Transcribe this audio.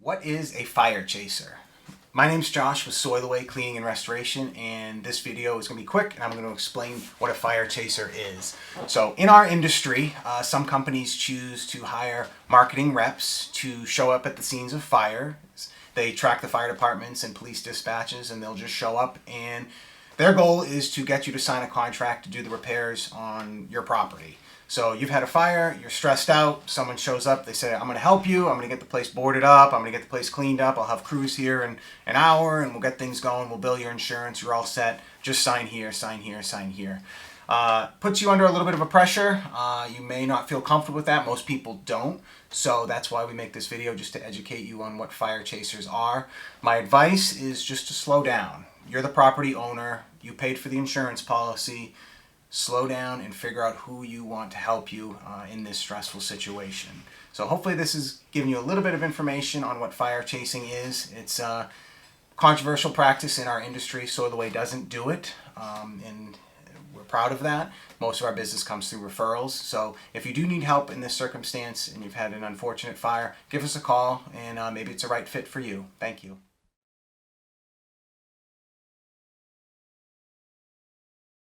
What is a fire chaser? My name's Josh with Solloway Cleaning and Restoration, and this video is going to be quick and I'm going to explain what a fire chaser is. So in our industry, some companies choose to hire marketing reps to show up at the scenes of fires. They track the fire departments and police dispatches, and they'll just show up, and their goal is to get you to sign a contract to do the repairs on your property. So you've had a fire, you're stressed out, someone shows up, they say, I'm going to help you, I'm going to get the place boarded up, I'm going to get the place cleaned up, I'll have crews here in an hour, and we'll get things going, we'll bill your insurance, you're all set, just sign here, sign here, sign here. Puts you under a little bit of a pressure. You may not feel comfortable with that. Most people don't. So that's why we make this video, just to educate you on what fire chasers are. My advice is just to slow down. You're the property owner. You paid for the insurance policy. Slow down and figure out who you want to help you in this stressful situation. So hopefully this is giving you a little bit of information on what fire chasing is. It's a controversial practice in our industry. Solloway doesn't do it, and we're proud of that. Most of our business comes through referrals. So if you do need help in this circumstance and you've had an unfortunate fire, give us a call, and maybe it's a right fit for you. Thank you.